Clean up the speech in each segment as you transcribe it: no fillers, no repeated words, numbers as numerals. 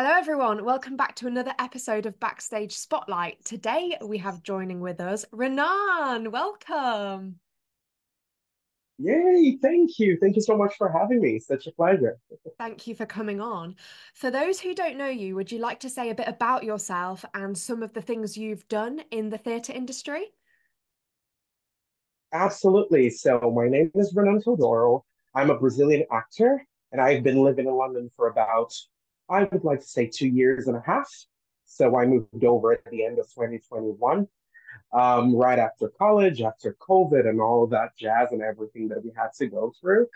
Hello, everyone. Welcome back to another episode of Backstage Spotlight. Today we have joining with us Renan. Welcome. Yay, thank you. Thank you so much for having me. Such a pleasure. Thank you for coming on. For those who don't know you, would you like to say a bit about yourself and some of the things you've done in the theatre industry? Absolutely. So my name is Renan Teodoro. I'm a Brazilian actor, and I've been living in London for about, I would like to say, 2 years and a half. So I moved over at the end of 2021, right after college, after COVID, and all of that jazz and everything that we had to go through.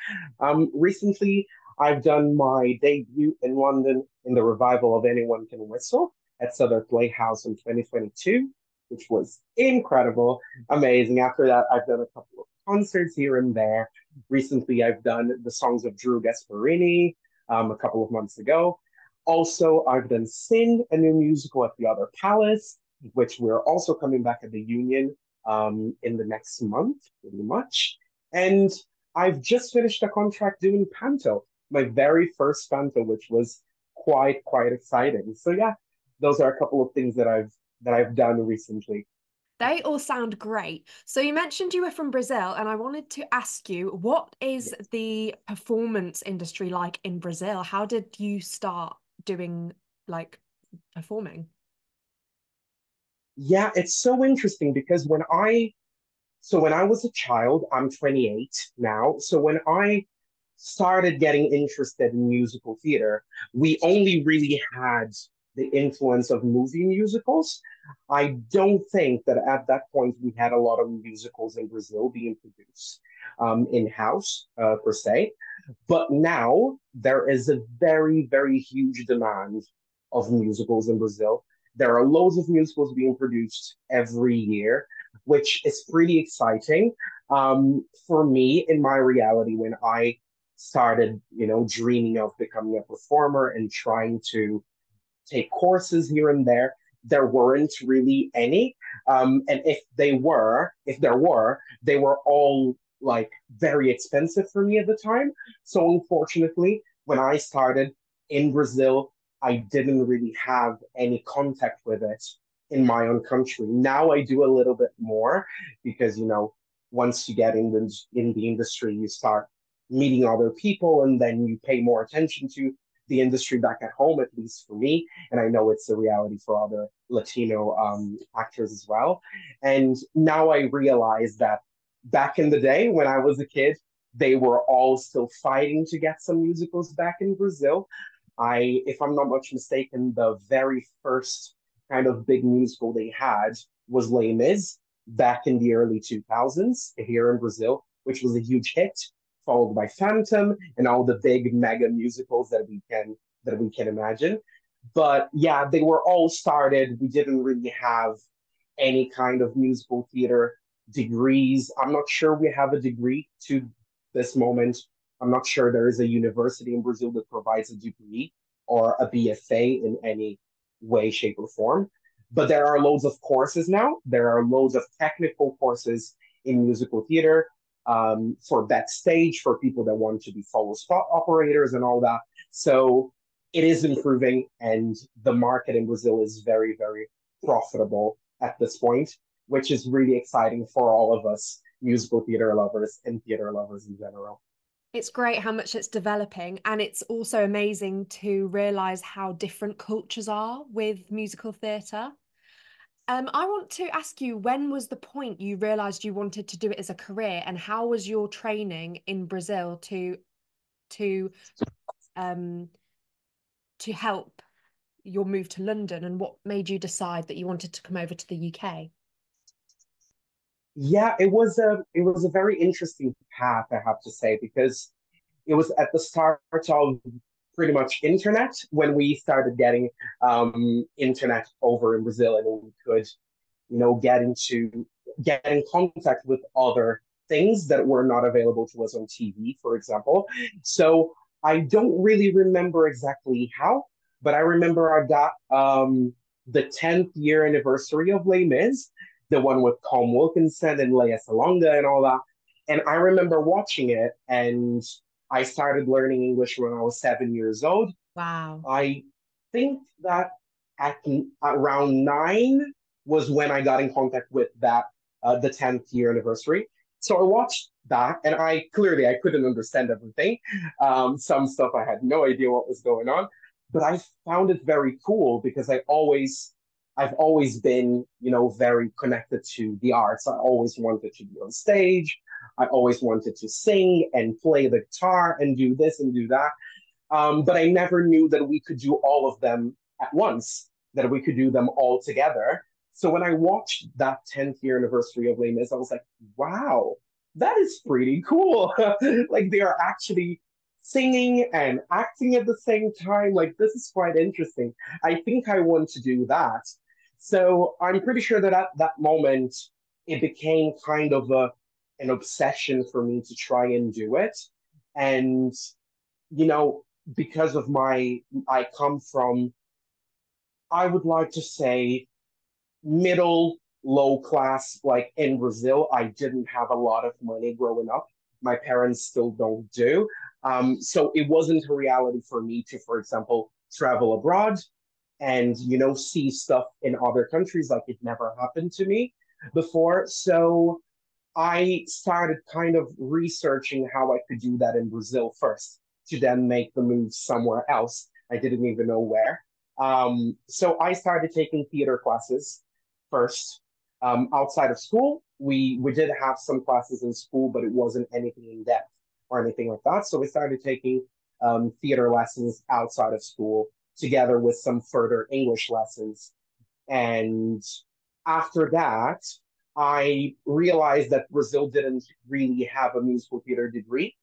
Recently, I've done my debut in London in the revival of Anyone Can Whistle at Southern Playhouse in 2022, which was incredible, amazing. After that, I've done a couple of concerts here and there. Recently, I've done the songs of Drew Gasparini a couple of months ago. Also, I've done Sin, a new musical at the Other Palace, which we're also coming back at the Union in the next month, pretty much. And I've just finished a contract doing Panto, my very first Panto, which was quite exciting. So yeah, those are a couple of things that I've done recently. They all sound great. So you mentioned you were from Brazil, and I wanted to ask you, what is Yes. the performance industry like in Brazil? How did you start doing like performing? Yeah, it's so interesting because when I was a child, I'm 28 now. So when I started getting interested in musical theater, we only really had the influence of movie musicals. I don't think that at that point we had a lot of musicals in Brazil being produced in-house, per se. But now there is a very huge demand of musicals in Brazil. There are loads of musicals being produced every year, which is pretty exciting. For me, in my reality, when I started, dreaming of becoming a performer and trying to take courses here and there weren't really any. And if there were, they were all like very expensive for me at the time. So unfortunately, when I started in Brazil, I didn't really have any contact with it in my own country. Now I do a little bit more because, once you get in the industry, you start meeting other people and then you pay more attention to the industry back at home, at least for me. And I know it's a reality for other Latino actors as well. And now I realize that back in the day when I was a kid, they were all still fighting to get some musicals back in Brazil. If I'm not much mistaken, the very first kind of big musical they had was Les Mis back in the early 2000s here in Brazil, which was a huge hit, followed by Phantom and all the big mega musicals that we can imagine. But yeah, they were all started. We didn't really have any kind of musical theater degrees. I'm not sure we have a degree to this moment. I'm not sure there is a university in Brazil that provides a degree or a BFA in any way, shape, or form. But there are loads of courses now. There are loads of technical courses in musical theater for Backstage, for people that want to be follow spot operators and all that. So it is improving, and the market in Brazil is very profitable at this point, which is really exciting for all of us musical theater lovers and theater lovers in general. It's great how much it's developing, and it's also amazing to realize how different cultures are with musical theatre. I want to ask you, when was the point you realized you wanted to do it as a career, and how was your training in Brazil to um to help your move to London, and what made you decide that you wanted to come over to the UK? Yeah, it was a very interesting path, I have to say, because it was at the start of pretty much internet when we started getting internet over in Brazil, and we could, get in contact with other things that were not available to us on TV, for example. So I don't really remember exactly how, but I remember I got the 10th year anniversary of Les Mis, the one with Tom Wilkinson and Leia Salonga and all that. And I remember watching it, and I started learning English when I was 7 years old. Wow. I think that at around 9 was when I got in contact with that the 10th year anniversary. So I watched that, and I couldn't understand everything. Some stuff I had no idea what was going on, but I found it very cool because I've always been, very connected to the arts. I always wanted to be on stage. I always wanted to sing and play the guitar and do this and do that. But I never knew that we could do all of them at once, that we could do them all together. So when I watched that 10th year anniversary of Les Mis, I was like, wow, that is pretty cool. Like they are actually singing and acting at the same time. Like this is quite interesting. I think I want to do that. So I'm pretty sure that at that moment, it became kind of an obsession for me to try and do it. And you know, because of I come from, I would like to say, middle, low class. Like in Brazil, I didn't have a lot of money growing up. My parents still don't do. So it wasn't a reality for me to, for example, travel abroad and, see stuff in other countries. Like it never happened to me before. So I started kind of researching how I could do that in Brazil first to then make the move somewhere else. I didn't even know where. So I started taking theater classes first outside of school. We did have some classes in school, but it wasn't anything in depth or anything like that. So we started taking theater lessons outside of school together with some further English lessons. And after that, I realized that Brazil didn't really have a musical theater degree.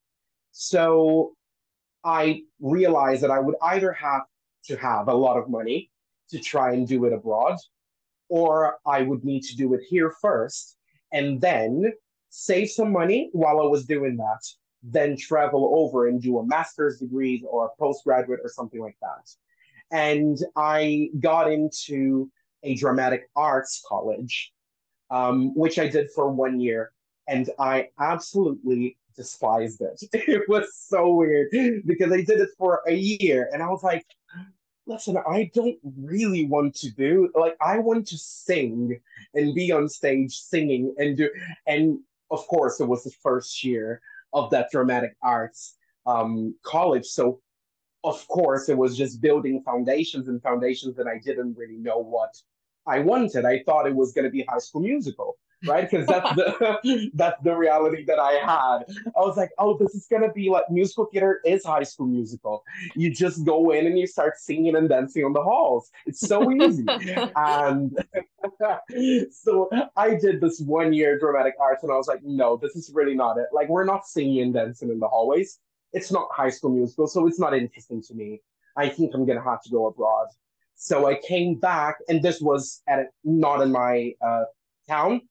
So I realized that I would either have to have a lot of money to try and do it abroad, or I would need to do it here first and then save some money while I was doing that, then travel over and do a master's degree or a postgraduate or something like that. And I got into a dramatic arts college, which I did for 1 year, and I absolutely despised it. It was so weird because I did it for a year, and I was like, listen, I don't really want to do like I want to sing and be on stage singing and do and of course it was the first year of that dramatic arts college. So of course, it was just building foundations and foundations that I didn't really know what I wanted. I thought it was going to be High School Musical, right? Because that's the that's the reality that I had. I was like, oh, this is going to be like musical theater is High School Musical. You just go in and you start singing and dancing on the halls. It's so easy. And so I did this 1 year dramatic arts, and I was like, no, this is really not it. Like, we're not singing and dancing in the hallways. It's not High School Musical, so it's not interesting to me. I think I'm gonna have to go abroad. So I came back, and this was not in my town.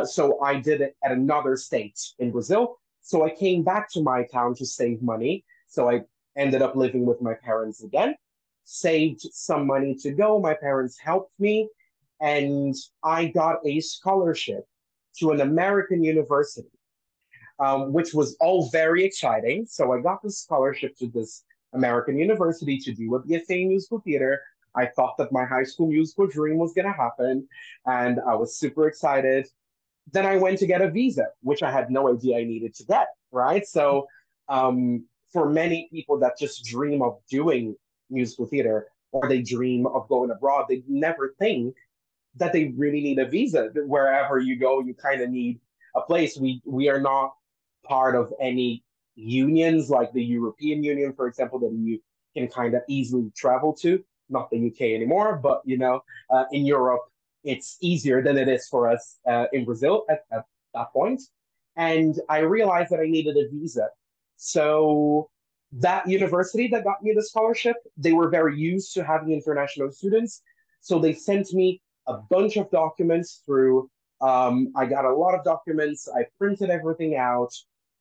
So I did it at another state in Brazil. So I came back to my town to save money. So I ended up living with my parents again, saved some money to go. My parents helped me, and I got a scholarship to an American university, which was all very exciting. So I got this scholarship to this American university to do a BFA in musical theater. I thought that my High School Musical dream was going to happen, and I was super excited. Then I went to get a visa, which I had no idea I needed to get, right? So for many people that just dream of doing musical theater or they dream of going abroad, they never think that they really need a visa. Wherever you go, you kind of need a place. We are not part of any unions like the European Union, for example, that you can kind of easily travel to. Not the UK anymore, but in Europe, it's easier than it is for us in Brazil at that point. And I realized that I needed a visa. So that university that got me the scholarship, they were very used to having international students. So they sent me a bunch of documents through. I got a lot of documents. I printed everything out.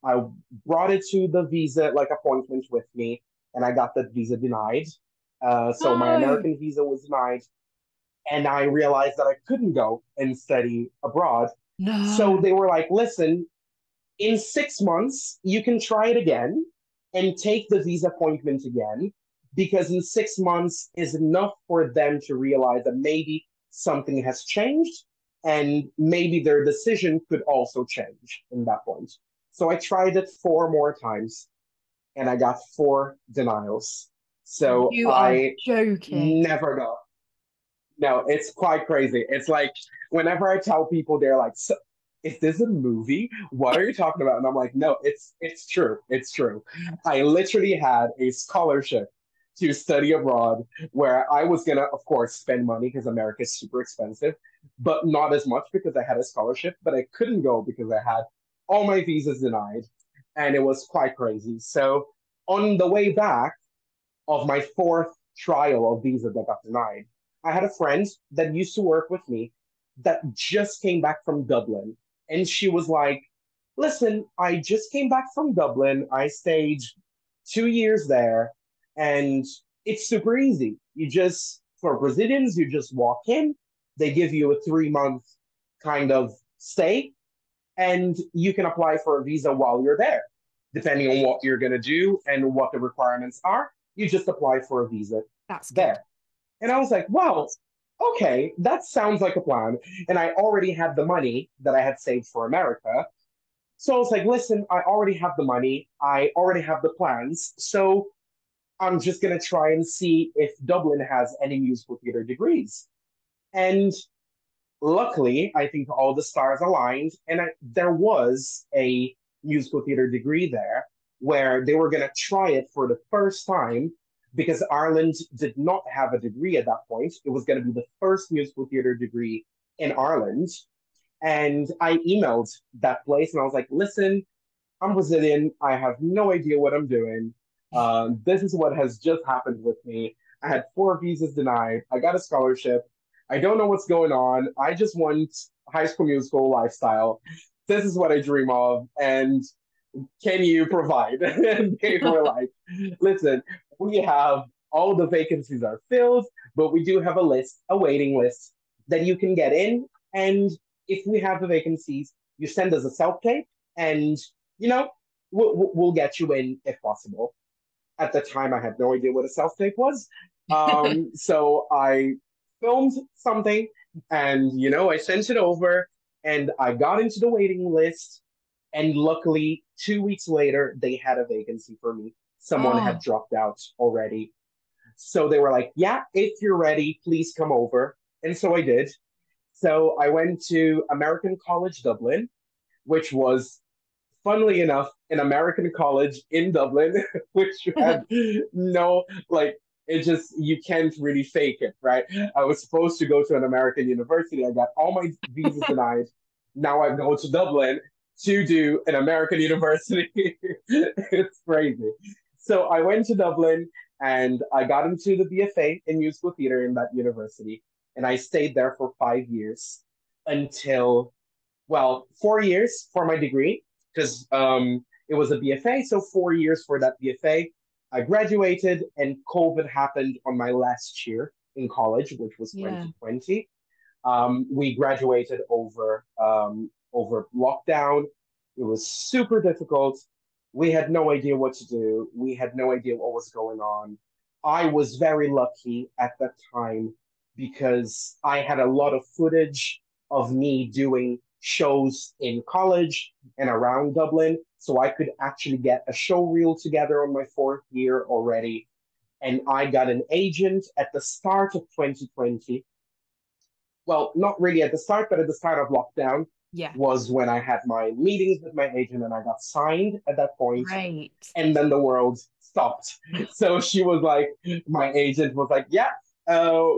I brought it to the visa like appointment with me, and I got the visa denied. So my No, American visa was denied, and I realized that I couldn't go and study abroad. So no. they were like, "Listen, in 6 months you can try it again and take the visa appointment again, because in 6 months is enough for them to realize that maybe something has changed and maybe their decision could also change in that point. So I tried it four more times and I got four denials. So You are I joking. never got. No, it's quite crazy. It's like whenever I tell people, they're like, so, "Is this a movie? What are you talking about?" And I'm like, "No, it's true. It's true." I literally had a scholarship to study abroad where I was gonna, of course, spend money because America is super expensive, but not as much because I had a scholarship. But I couldn't go because I had all my visas denied, and it was quite crazy. So on the way back of my fourth trial of visa that got denied, I had a friend that used to work with me that just came back from Dublin. And she was like, "Listen, I just came back from Dublin. I stayed 2 years there, and it's super easy. For Brazilians, you just walk in, they give you a 3 month kind of stay, and you can apply for a visa while you're there, depending on what you're going to do and what the requirements are. You just apply for a visa That's good. there." And I was like, "Wow, okay, that sounds like a plan." And I already had the money that I had saved for America. So I was like, "Listen, I already have the money. I already have the plans. So I'm just going to try and see if Dublin has any musical theater degrees." And luckily, I think all the stars aligned, and there was a musical theater degree there where they were going to try it for the first time because Ireland did not have a degree at that point. It was going to be the first musical theater degree in Ireland. And I emailed that place and I was like, "Listen, I'm Brazilian. I have no idea what I'm doing. This is what has just happened with me. I had four visas denied. I got a scholarship. I don't know what's going on. I just want High School Musical lifestyle. This is what I dream of. And can you provide?" And they were like, "Listen, we have all the vacancies are filled, but we do have a waiting list that you can get in. And if we have the vacancies, you send us a self tape, and you know we'll get you in if possible." At the time, I had no idea what a self tape was, so I filmed something, and I sent it over, and I got into the waiting list, and luckily, 2 weeks later, they had a vacancy for me. Someone had Oh, dropped out already. So they were like, "Yeah, if you're ready, please come over." And so I did. So I went to American College Dublin, which was, funnily enough, an American college in Dublin, which had no, like, it just, you can't really fake it, right? I was supposed to go to an American university. I got all my visas denied. Now I go to Dublin to do an American university. It's crazy. So I went to Dublin and I got into the BFA in musical theater in that university. And I stayed there for 5 years until, well, 4 years for my degree, because it was a BFA, so 4 years for that BFA. I graduated, and COVID happened on my last year in college, which was yeah. 2020. We graduated over lockdown. It was super difficult. We had no idea what to do. We had no idea what was going on. I was very lucky at that time because I had a lot of footage of me doing shows in college and around Dublin. So I could actually get a show reel together on my fourth year already. And I got an agent at the start of 2020. Well, not really at the start, but at the start of lockdown Yeah. was when I had my meetings with my agent and I got signed at that point. Great. And then the world stopped. So she was like, my agent was like, "Yeah,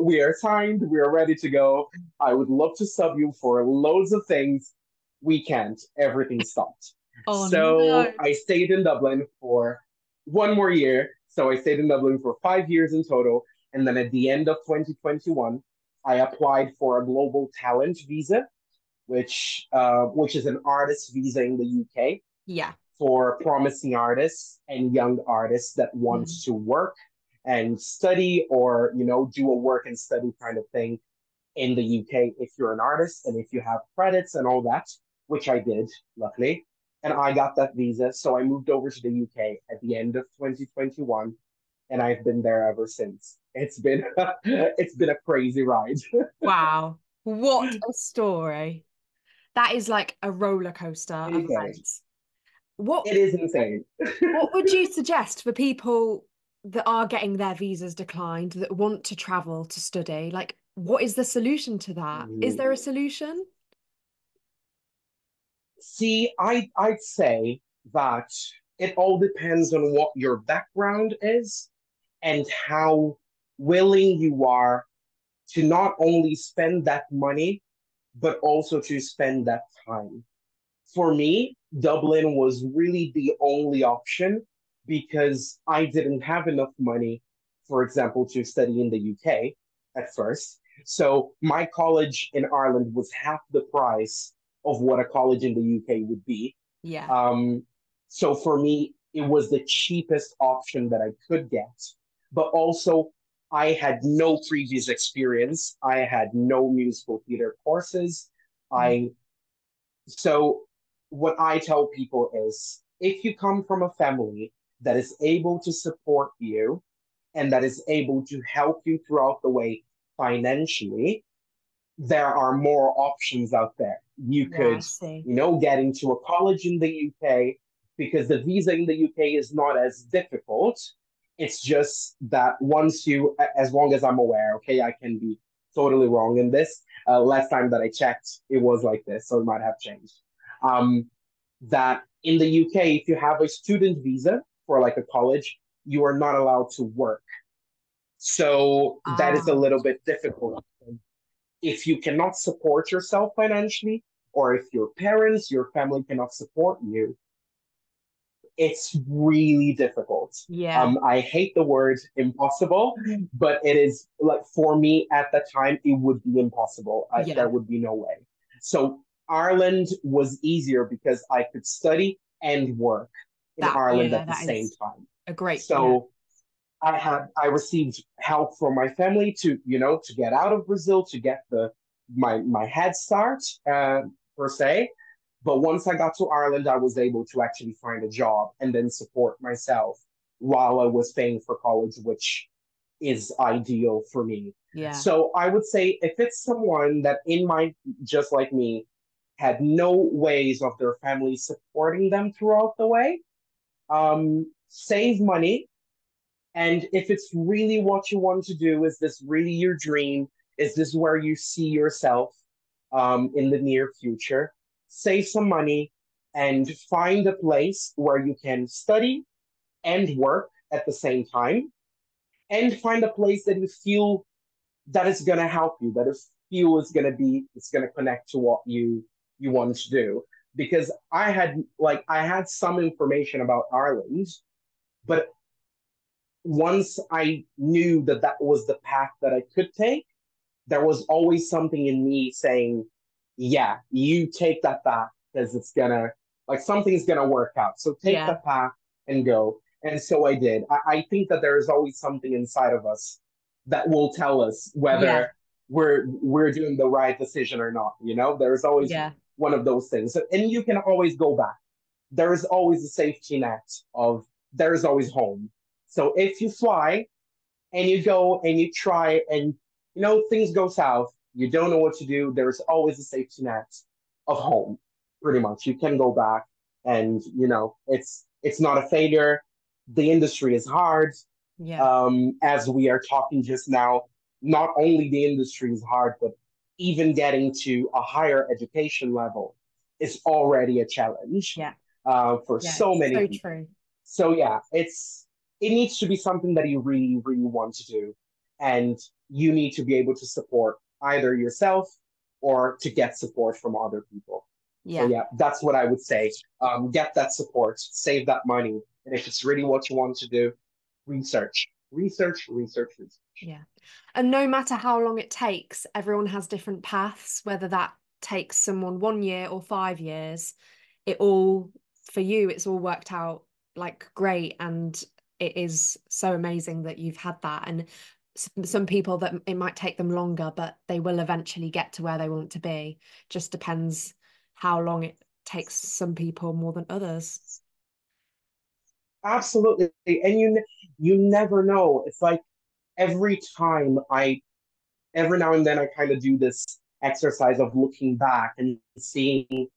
we are signed. We are ready to go. I would love to sub you for loads of things. We can't. Everything stopped." Oh So no. I stayed in Dublin for one more year. So I stayed in Dublin for 5 years in total. And then at the end of 2021, I applied for a global talent visa, which is an artist visa in the UK Yeah. for promising artists and young artists that want Mm. to work and study, or do a work and study kind of thing in the UK if you're an artist and if you have credits and all that, which I did, luckily. And I got that visa. So I moved over to the UK at the end of 2021. and I've been there ever since. It's been it's been a crazy ride. Wow. What a story. That is like a roller coaster of Insane. events. What It is insane. what would you suggest for people that are getting their visas declined, that want to travel to study? Like, what is the solution to that? Is Mhm. there a solution? See, I'd say that it all depends on what your background is and how willing you are to not only spend that money, but also to spend that time. For me, Dublin was really the only option because I didn't have enough money, for example, to study in the UK at first. So my college in Ireland was half the price of what a college in the UK would be. Yeah. Um, so for me, it was the cheapest option that I could get. But also, I had no previous experience. I had no musical theater courses. Mm. I so what I tell people is if you come from a family that is able to support you and that is able to help you throughout the way financially, there are more options out there. You Yeah, I could, see. get into a college in the UK because the visa in the UK is not as difficult. It's just that once you, as long as I'm aware, okay, I can be totally wrong in this. Last time that I checked, it was like this, so it might have changed. Um, that in the UK, if you have a student visa for like a college, you are not allowed to work. So that is a Ah, little bit difficult if you cannot support yourself financially, or if your parents, your family cannot support you, it's really difficult. yeah, I hate the word impossible, but it is like for me at the time, it would be impossible. There yeah. would be no way. So Ireland was easier because I could study and work in Ireland Yeah, at the that same is time. a great, yeah. So I received help from my family to to get out of Brazil to get the my head start per se. But once I got to Ireland, I was able to actually find a job and then support myself while I was paying for college, which is ideal for me. Yeah. So I would say if it's someone that in my just like me had no ways of their family supporting them throughout the way, save money, and if it's really what you want to do, is this really your dream? Is this where you see yourself in the near future? Save some money and find a place where you can study and work at the same time, and find a place that you feel that is going to help you, that you feel is going to be, it's going to connect to what you want to do. Because I had some information about Ireland, but once I knew that that was the path that I could take, there was always something in me saying, yeah, you take that path because it's gonna, like, something's gonna work out. So take Yeah. that path and go. And so I did. I think that there is always something inside of us that will tell us Yeah. whether we're doing the right decision or not. There's always Yeah. one of those things. And you can always go back. There is always a safety net of there is always home. So if you fly and you go and you try and things go south, you don't know what to do, there's always a safety net of home. Pretty much. You can go back and it's not a failure. The industry is hard. Yeah. As we are talking just now, not only the industry is hard, but even getting to a higher education level is already a challenge Yeah. for Yeah. so It's many so people. true. So yeah, it needs to be something that you really, really want to do, and you need to be able to support either yourself or to get support from other people. So Yeah. yeah, that's what I would say. Get that support, save that money, and if it's really what you want to do, research, research, research, research. Yeah. And no matter how long it takes, everyone has different paths, whether that takes someone 1 year or 5 years. It all, for you, it's all worked out like great. And it is so amazing that you've had that. And some people that it might take them longer, but they will eventually get to where they want to be. Just depends how long it takes some people more than others. absolutely. And you never know. It's like every time I every now and then I kind of do this exercise of looking back and seeing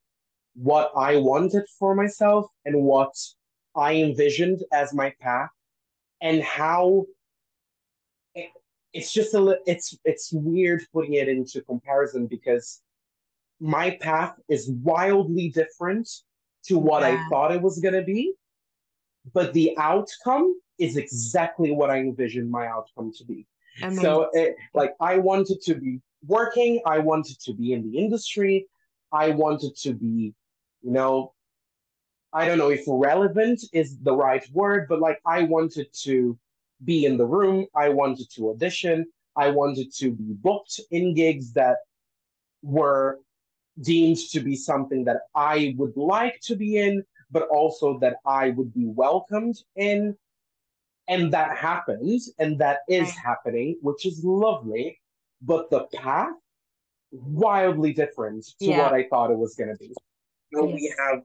what I wanted for myself and what I envisioned as my path and how it, it's just it's weird putting it into comparison because my path is wildly different to what I Yeah, thought it was going to be, but the outcome is exactly what I envisioned my outcome to be. amazing. So, like, I wanted to be working, I wanted to be in the industry, I wanted to be, you know, I don't know if relevant is the right word, but like, I wanted to be in the room, I wanted to audition, I wanted to be booked in gigs that were deemed to be something that I would like to be in, but also that I would be welcomed in. And that happened, and that is Right. happening, which is lovely. But the path, wildly different to what Yeah. I thought it was going to be. We Yes. have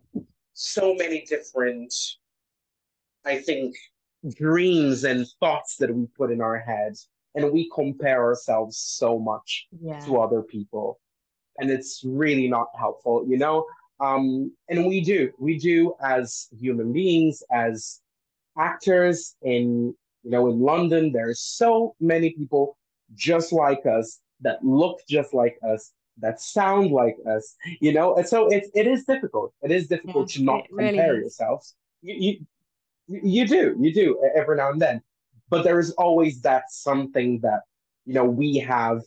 so many different, I think, dreams and thoughts that we put in our heads, and we compare ourselves so much Yeah. to other people. And it's really not helpful, you know? And we do as human beings, as actors in London. There's so many people just like us that look just like us that sound like us, and so it is difficult. It is difficult Yes, to not it really compare is. yourselves. You do every now and then, but there is always that something that we have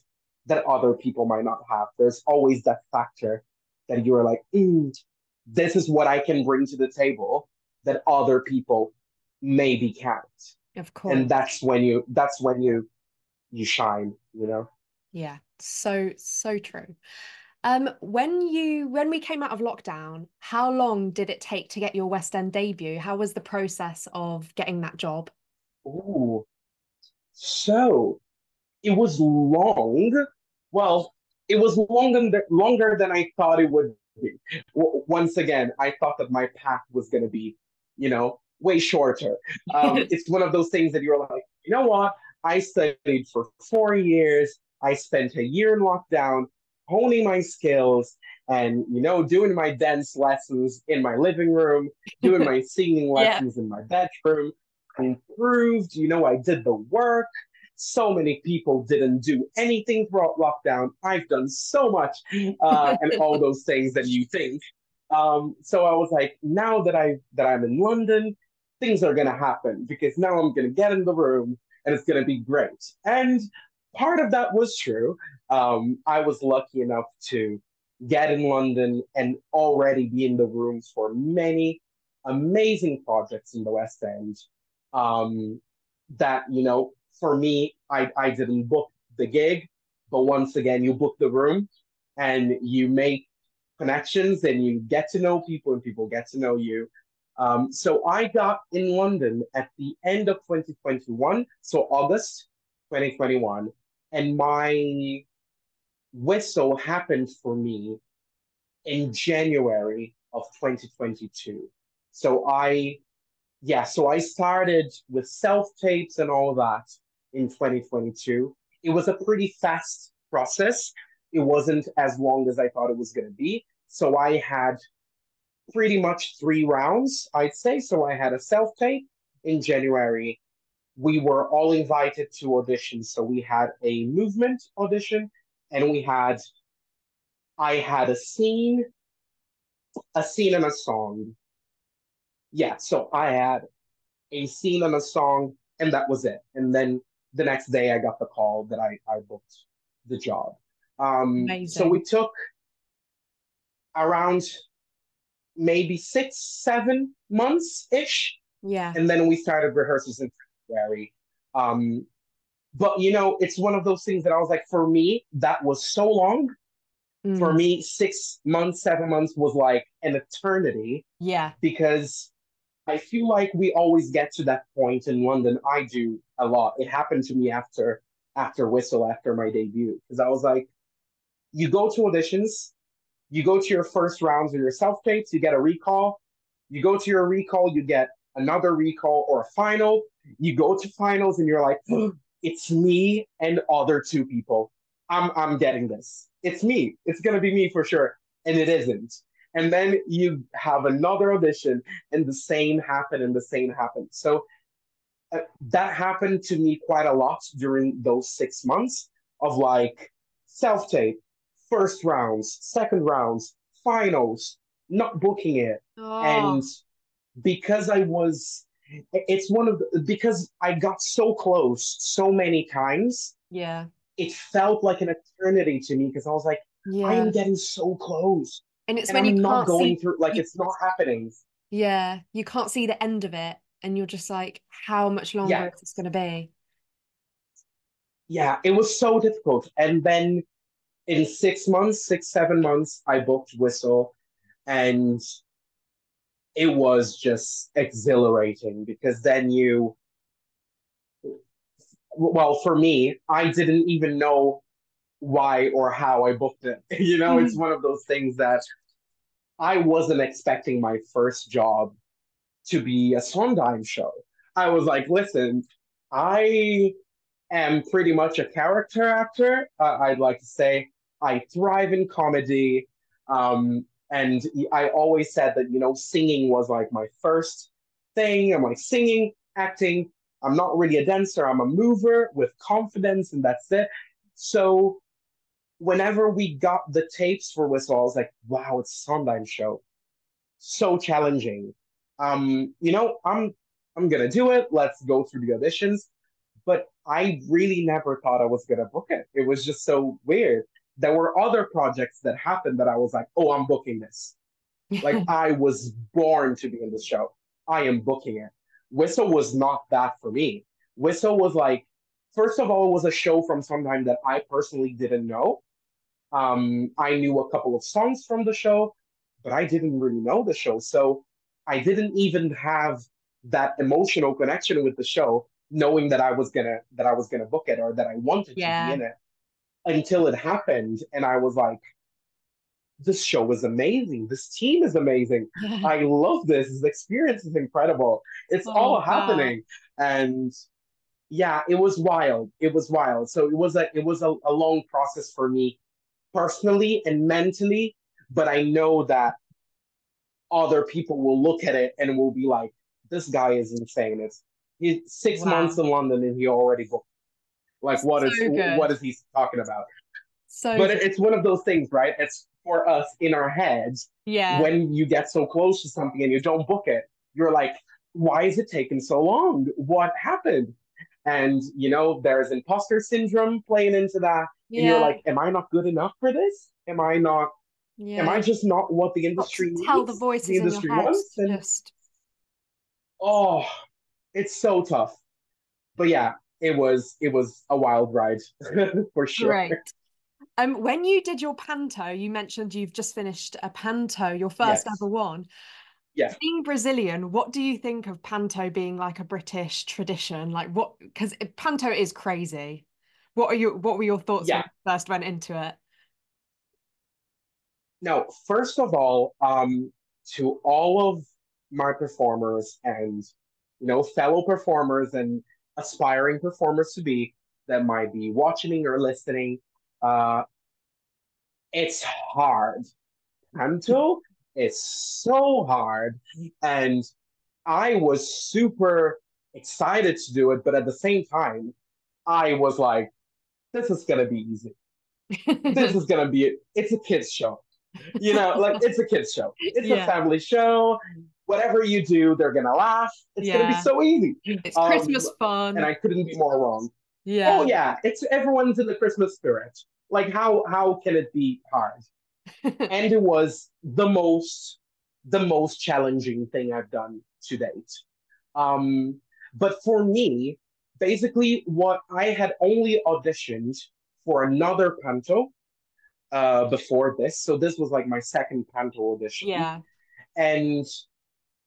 that other people might not have. There's always that factor that you're like, this is what I can bring to the table that other people maybe can't. Of And course. that's when you shine. Yeah. So, so true. When we came out of lockdown, how long did it take to get your West End debut? How was the process of getting that job? Ooh, so it was long. Well, it was longer than I thought it would be. Once again, I thought that my path was going to be, way shorter. It's one of those things that you're like, you know what? I studied for 4 years. I spent a year in lockdown, honing my skills, and doing my dance lessons in my living room, doing my singing Yeah. lessons in my bedroom. I improved. I did the work. So many people didn't do anything throughout lockdown. I've done so much, and all those things that you think. So I was like, now that I'm in London, things are gonna happen because now I'm gonna get in the room and it's gonna be great. And part of that was true. I was lucky enough to get in London and already be in the room for many amazing projects in the West End. Um, that for me, I didn't book the gig, but once again, you book the room and you make connections and you get to know people and people get to know you. So I got in London at the end of 2021, so August 2021, and my whistle happened for me in January of 2022. So I started with self tapes and all that in 2022. It was a pretty fast process. It wasn't as long as I thought it was going to be. So I had pretty much 3 rounds, I'd say. So I had a self tape in January. We were all invited to auditions. So we had a movement audition and I had a scene and a song. Yeah, so I had a scene and a song, and that was it. And then the next day, I got the call that I booked the job. So Amazing. we took around maybe 6, 7 months ish, Yeah. and then we started rehearsals in February. Um, but it's one of those things that I was like, for me, that was so long. For Mm. me, 6 months, 7 months was like an eternity Yeah. because I feel like we always get to that point in London. I do a lot. It happened to me after Whistle, after my debut, because I was like, you go to auditions, you go to your first rounds of your self tapes, you get a recall, you go to your recall, you get another recall or a final. You go to finals and you're like, it's me and other two people. I'm getting this. It's me. It's gonna be me for sure. And it isn't. And then you have another audition and the same happened and the same happened. So that happened to me quite a lot during those 6 months of like self tape, first rounds, second rounds, finals, not booking it. And Oh, because it's one of because I got so close so many times, yeah. it felt like an eternity to me because I was like, I Yeah. am getting so close And it's and when you I'm not can't going see through, like, you, it's not happening. yeah, you can't see the end of it and you're just like, how much longer Yeah, is this going to be? yeah, it was so difficult. And then in 6 months, 7 months, I booked Whistle, and it was just exhilarating because then well, for me, I didn't even know why or how I booked it. It's Mhm. one of those things that I wasn't expecting my first job to be a Sondheim show. I was like, listen, I am pretty much a character actor. I'd like to say I thrive in comedy. And I always said that, singing was like my first thing. I'm like singing, acting. I'm not really a dancer. I'm a mover with confidence, and that's it. So whenever we got the tapes for Whistle, I was like, wow, it's a Sondheim show. So challenging. I'm gonna do it. Let's go through the auditions, but I really never thought I was gonna book it. It was just so weird. There were other projects that happened that I was like, oh, I'm booking this. Like I was born to be in this show. I am booking it. Whistle was not that for me. Whistle was like, first of all, it was a show from some time that I personally didn't know. I knew a couple of songs from the show, but I didn't really know the show. So I didn't even have that emotional connection with the show, knowing that I was gonna book it or that I wanted to be Yeah. in it until it happened. And I was like, this show is amazing. This team is amazing. Yeah. I love this. This experience is incredible. It's all Oh, wow. happening. And yeah, it was wild. It was wild. So it was a long process for me personally and mentally, but I know that other people will look at it and will be like, "This guy is insane. He's 6 months Wow. in London and he already booked. Like, what is So what good. is he talking about?" So But good. it's one of those things, right? It's for us in our heads. Yeah. When you get so close to something and you don't book it, you're like, "Why is it taking so long? What happened?" And there's imposter syndrome playing into that, and you're Yeah. like, "Am I not good enough for this? Am Yeah. I You've just not what the got to industry tell the needs, the voices in your industry head wants?" to And just oh, it's so tough. But yeah, it was a wild ride for sure. great. When you did your panto, you mentioned you've just finished a panto, your first ever Yes. one. Yeah. Being Brazilian, what do you think of panto being like a British tradition? Like what, because panto is crazy. What were your thoughts when Yeah. you first went into it? Now, first of all, to all of my performers and fellow performers and aspiring performers to be that might be watching or listening, uh, it's hard. Panto is so hard, and I was super excited to do it, but at the same time, I was like, "This is gonna be easy. This is gonna be it. It's a kids show, like it's a kids show. It's a Yeah. family show. Whatever you do, they're gonna laugh. It's gonna be Yeah. so easy." It's Um, Christmas and fun. I couldn't be more wrong. Oh Yeah. yeah, it's everyone's in the Christmas spirit. Like how can it be hard? And it was the most challenging thing I've done to date. Um, but for me, basically, what I had only auditioned for another panto before this, so this was like my second panto audition, Yeah. and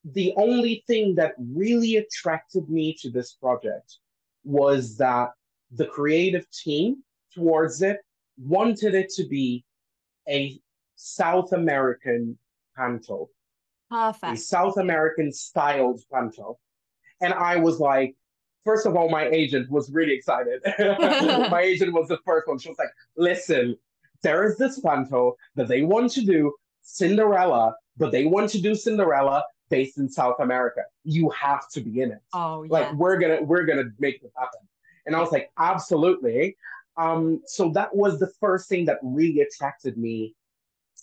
the only thing that really attracted me to this project was that the creative team towards it wanted it to be a South American panto. a Perfect. South American styled panto. And I was like, first of all, my agent was really excited. My agent was the first one. She was like, listen, there is this panto that they want to do Cinderella, but they want to do Cinderella based in South America. You have to be in it. Oh, Like yeah. we're gonna make this happen. And I was like, absolutely. So that was the first thing that really attracted me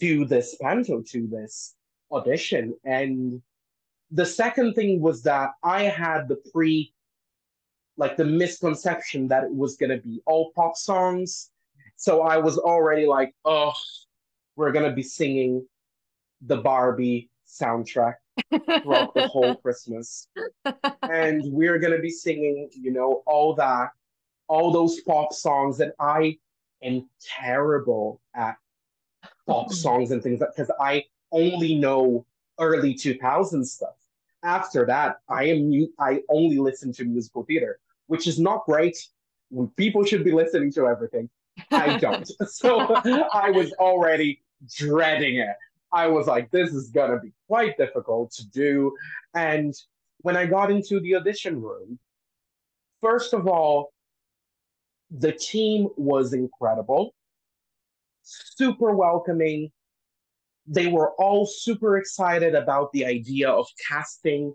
to this panto, to this audition. And the second thing was that I had like the misconception that it was going to be all pop songs. So I was already like, oh, we're going to be singing the Barbie soundtrack throughout the whole Christmas. And we're going to be singing, all those pop songs. And I am terrible at pop songs and things like because I only know early 2000s stuff. After that, I only listen to musical theater, which is not great. People should be listening to everything. I don't. So I was already dreading it. I was like, this is gonna be quite difficult to do. And when I got into the audition room, first of all, the team was incredible, super welcoming. They were all super excited about the idea of casting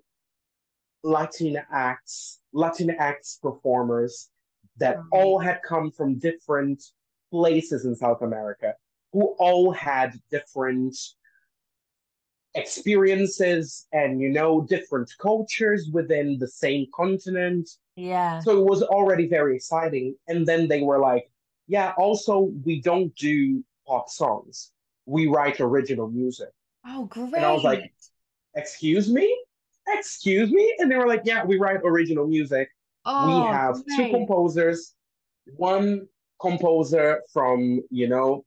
Latinx performers that Right. all had come from different places in South America, who all had different experiences and, different cultures within the same continent. Yeah. So it was already very exciting. And then they were like, yeah, also, we don't do pop songs. We write original music. Oh, And I was like, great. excuse me? Excuse me? And they were like, yeah, we write original music. We Oh, have two great. composers, one composer from,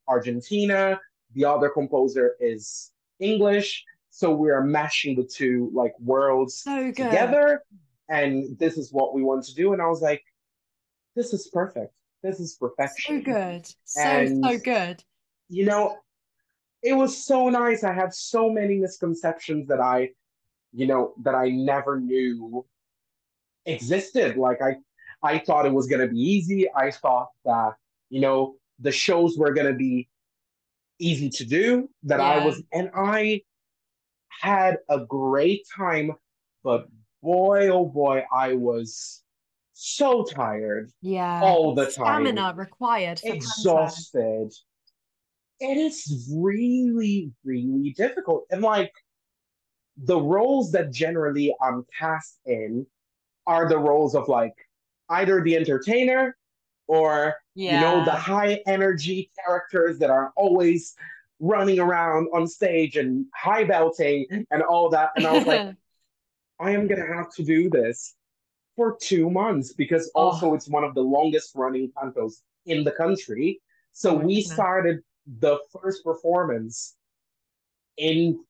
Argentina, the other composer is English. So we are mashing the two like worlds So good. together. And this is what we want to do. And I was like, this is perfect. This is So perfection. good. So, And, so good. you know, it was so nice. I had so many misconceptions that I never knew existed. Like I thought it was gonna be easy. I thought that, the shows were gonna be easy to do, Yeah. and I had a great time, but boy, oh boy, I was so tired Yeah. all the time, Stamina required for panto. exhausted. It is really, really difficult. And like the roles that generally I'm cast in are the roles of like either the entertainer or the Yeah. high energy characters that are always running around on stage and high belting and all that. And I was like, I am gonna have to do this for 2 months because Oh, also it's one of the longest running cantos in the country. oh So my we goodness. started the first performance in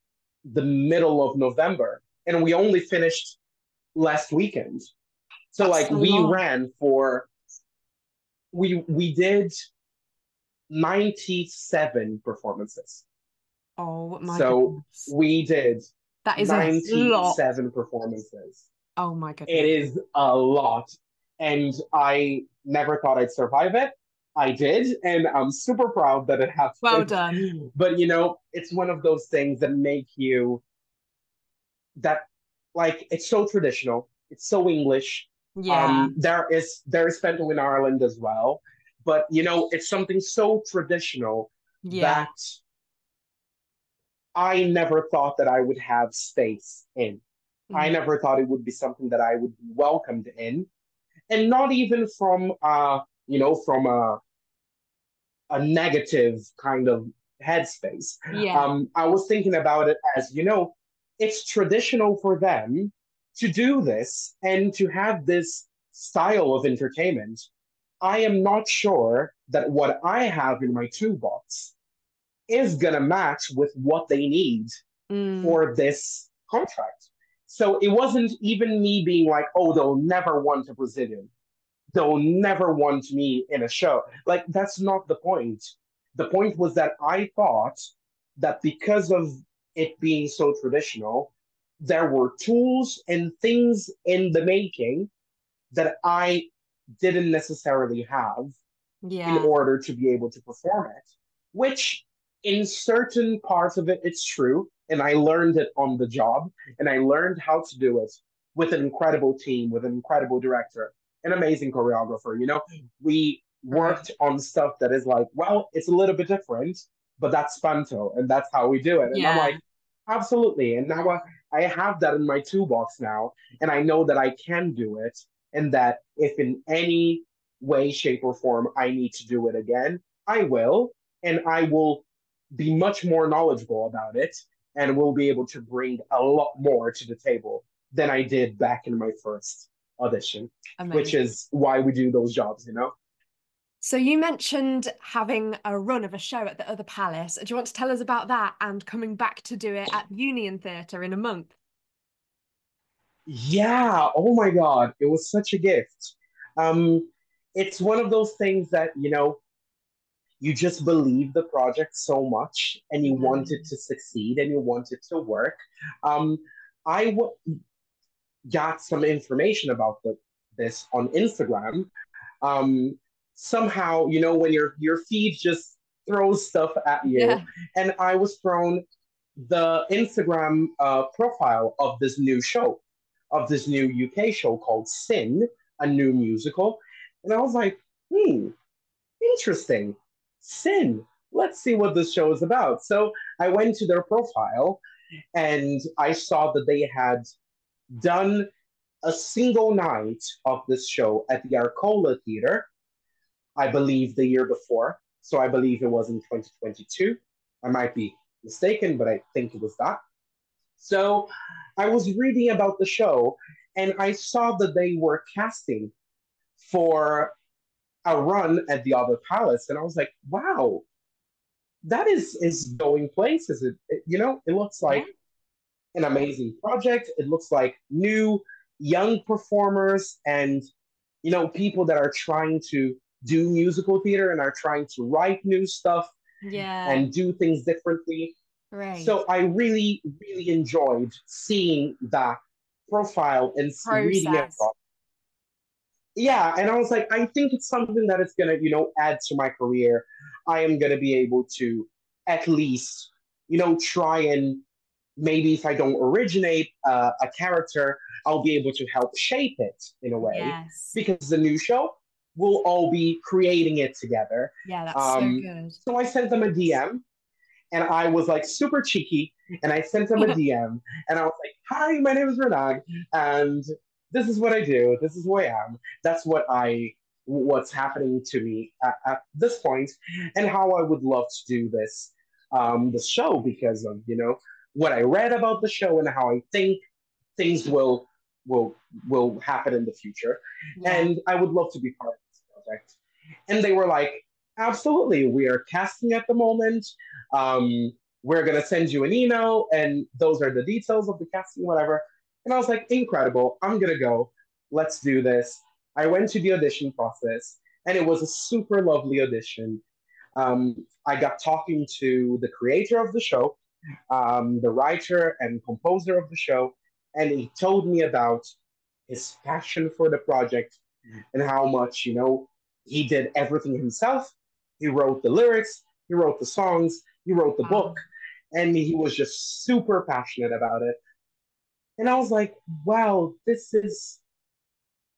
the middle of November and we only finished last weekend. So That's like so long. we did 97 performances. Oh my So goodness. we did That is a lot. 97 performances. Oh my It goodness. is a lot. And I never thought I'd survive it. I did, and I'm super proud that it Well happened. done. But it's one of those things that make you that like it's so traditional, it's so English. Yeah. There is Fento in Ireland as well, but it's something so traditional Yeah. that I never thought that I would have space in. I Mm. never thought it would be something that I would be welcomed in, and not even from a negative kind of headspace. Yeah. I was thinking about it as, it's traditional for them to do this and to have this style of entertainment. I am not sure that what I have in my toolbox is going to match with what they need Mm. for this contract. So it wasn't even me being like, oh, they'll never want a Brazilian. They'll never want me in a show. Like, that's not the point. The point was that I thought that because of it being so traditional, there were tools and things in the making that I didn't necessarily have in Yeah. order to be able to perform it, which in certain parts of it, it's true. And I learned it on the job and I learned how to do it with an incredible team, with an incredible director, an amazing choreographer. We worked Great. on stuff that is like, well, it's a little bit different, but that's Spanto and that's how we do it. And I'm Yeah. like, absolutely. And now I have that in my toolbox now, and I know that I can do it. And that if in any way, shape, or form I need to do it again, I will, and I will be much more knowledgeable about it and will be able to bring a lot more to the table than I did back in my first audition, which Amazing. is why we do those jobs. So you mentioned having a run of a show at the other palace. Do you want to tell us about that and coming back to do it at Union Theatre in a month? Yeah, oh my God, it was such a gift. Um, it's one of those things that, you just believe the project so much and you Yeah. want it to succeed and you want it to work. Um, I got some information about this on Instagram. Um, Somehow, when your feed just throws stuff at you, Yeah. and I was thrown the Instagram profile of this new show, of this new UK show called Sin, a new musical, and I was like, interesting. Sin. Let's see what this show is about. So I went to their profile and I saw that they had done a single night of this show at the Arcola Theater, I believe the year before. So I believe it was in 2022. I might be mistaken, but I think it was that. So I was reading about the show and I saw that they were casting for a run at the other palace. And I was like, wow, that is going places. It looks Yeah. like an amazing project. It looks like new young performers and people that are trying to do musical theater and are trying to write new stuff Yeah. and do things differently. Great. So I really, really enjoyed seeing that profile and reading it. Process. Yeah, and I was like, I think it's something that is gonna, add to my career. I am gonna be able to at least, try and maybe if I don't originate a character, I'll be able to help shape it in a way Yes. because the new show will all be creating it together. Yeah, that's so Um, good. so I sent them a DM and I was like super cheeky and I sent him a DM and I was like, "Hi, my name is Renan, and this is what I do. This is who I am. That's what's happening to me at this point, and how I would love to do this show because of what I read about the show and how I think things will will happen in the future, Yeah. and I would love to be part of this project." And they were like, absolutely, we are casting at the moment. Um, we're going to send you an email, and those are the details of the casting, whatever. And I was like, incredible. I'm going to go. Let's do this. I went to the audition process, and it was a super lovely audition. I got talking to the creator of the show, the writer and composer of the show, and he told me about his passion for the project and how much, he did everything himself. He wrote the lyrics, he wrote the songs, he wrote the book, Wow. and he was just super passionate about it. And I was like, wow, this is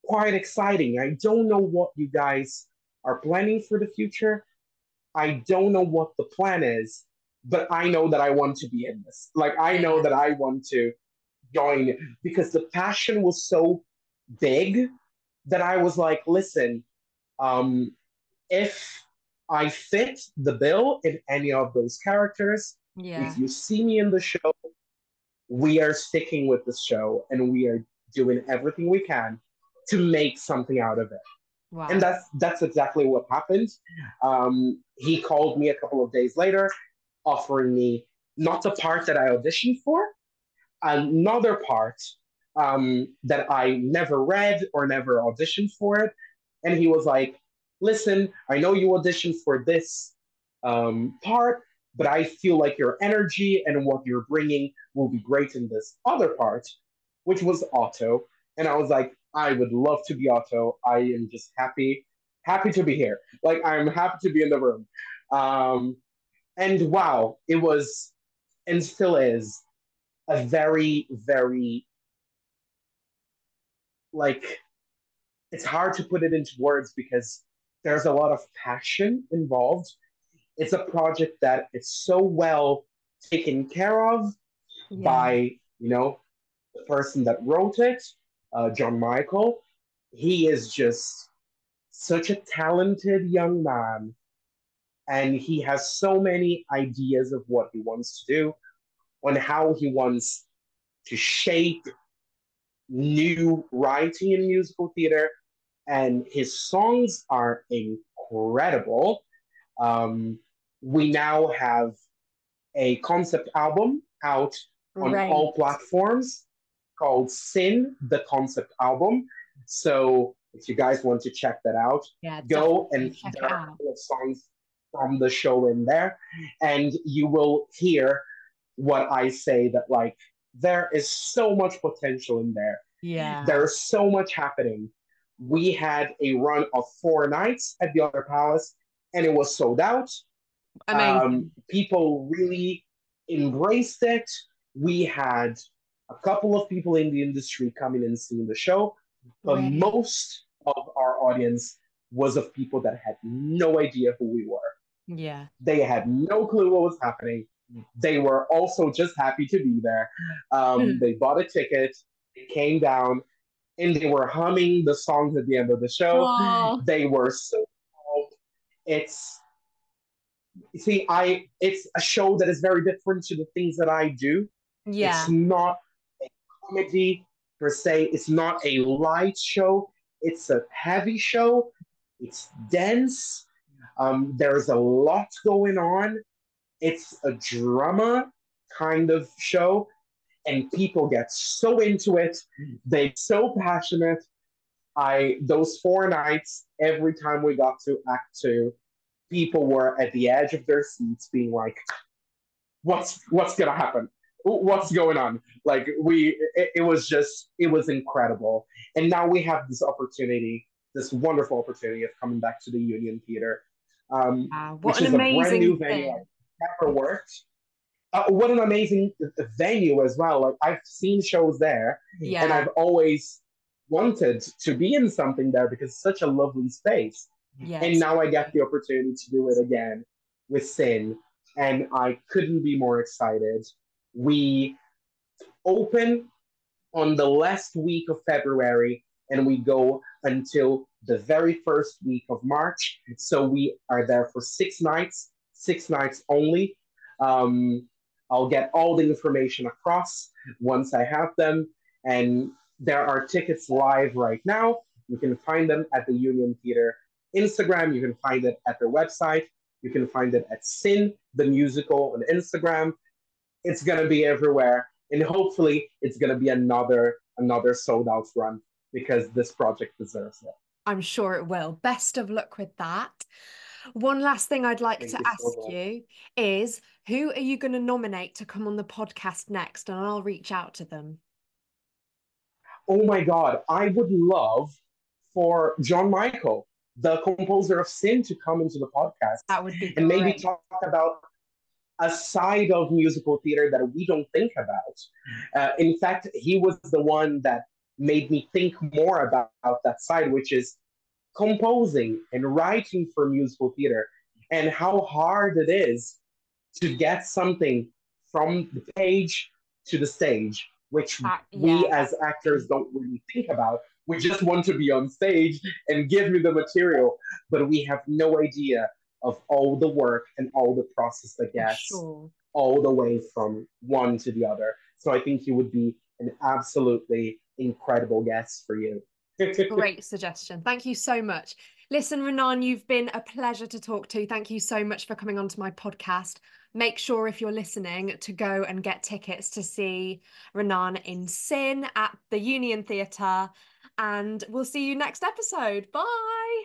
quite exciting. I don't know what you guys are planning for the future. I don't know what the plan is, but I know that I want to be in this. Like, I know Yeah. that I want to join because the passion was so big that I was like, listen, um, if I fit the bill in any of those characters, if Yeah. you see me in the show, we are sticking with the show and we are doing everything we can to make something out of it. And Wow. that's exactly what happened. He called me a couple of days later, offering me not the part that I auditioned for, another part that I never read or never auditioned for it. And he was like, listen, I know you auditioned for this part. but I feel like your energy and what you're bringing will be great in this other part, which was Otto. And I was like, I would love to be Otto. I am just happy to be here. Like, I'm happy to be in the room. Um, and wow, it was and still is a very, very, like, it's hard to put it into words because there's a lot of passion involved. It's a project that is so well taken care of Yeah. by, the person that wrote it, John Michael. He is just such a talented young man, and he has so many ideas of what he wants to do, on how he wants to shape new writing in musical theater, and his songs are incredible. Um, we now have a concept album out on Great. all platforms called Sin, the concept album. So if you guys want to check that out, Yeah, go, definitely and check there it are a out. couple of songs from the show in there, and you will hear what I say, that like there is so much potential in there. Yeah. There's so much happening. We had a run of 4 nights at the Other Palace, and it was sold out. Amazing. People really embraced it. We had a couple of people in the industry coming and seeing the show, but Great. most of our audience was of people that had no idea who we were. Yeah. They had no clue what was happening. They were also just happy to be there. They bought a ticket, they came down, and they were humming the songs at the end of the show. Oh, They were so involved. It's See, I it's a show that is very different to the things that I do. It's yeah. not a comedy per se. It's not a light show. It's a heavy show. It's dense. There's a lot going on. It's a drama kind of show, and people get so into it. They're so passionate. I Those 4 nights, every time we got to Act Two, people were at the edge of their seats, being like, "What's gonna happen? What's going on?" Like it was incredible. And now we have this opportunity, this wonderful opportunity of coming back to the Union Theater, Wow. What which an is a brand amazing new venue thing. I've never worked. What an amazing venue as well. Like, I've seen shows there, and Yeah. I've always wanted to be in something there because it's such a lovely space. Yeah. And now I get the opportunity to do it again with Sin, and I couldn't be more excited. We open on the last week of February, and we go until the very first week of March. So we are there for 6 nights, 6 nights only. Um, I'll get all the information across once I have them. And there are tickets live right now. You can find them at the Union Theater Instagram. You can find it at their website. You can find it at Sin the Musical on Instagram. It's gonna be everywhere, and hopefully, it's gonna be another sold out run, because this project deserves it. I'm sure it will. Best of luck with that. One last thing I'd like Thank to you so ask much. you is who are you going to nominate to come on the podcast next? And I'll reach out to them. Oh my God, I would love for John Michael, the composer of Sin, to come into the podcast That would be and maybe great. talk about a side of musical theater that we don't think about. In fact, he was the one that made me think more about that side, which is composing and writing for musical theater, and how hard it is to get something from the page to the stage, which Yeah, we as actors don't really think about. We just want to be on stage and give me the material, but we have no idea of all the work and all the process that for gets sure. all the way from one to the other. So I think he would be an absolutely incredible guest for you. Great suggestion. Thank you so much. Listen, Renan, you've been a pleasure to talk to. Thank you so much for coming onto my podcast. Make sure, if you're listening, to go and get tickets to see Renan in Sin at the Union Theatre. And we'll see you next episode. Bye.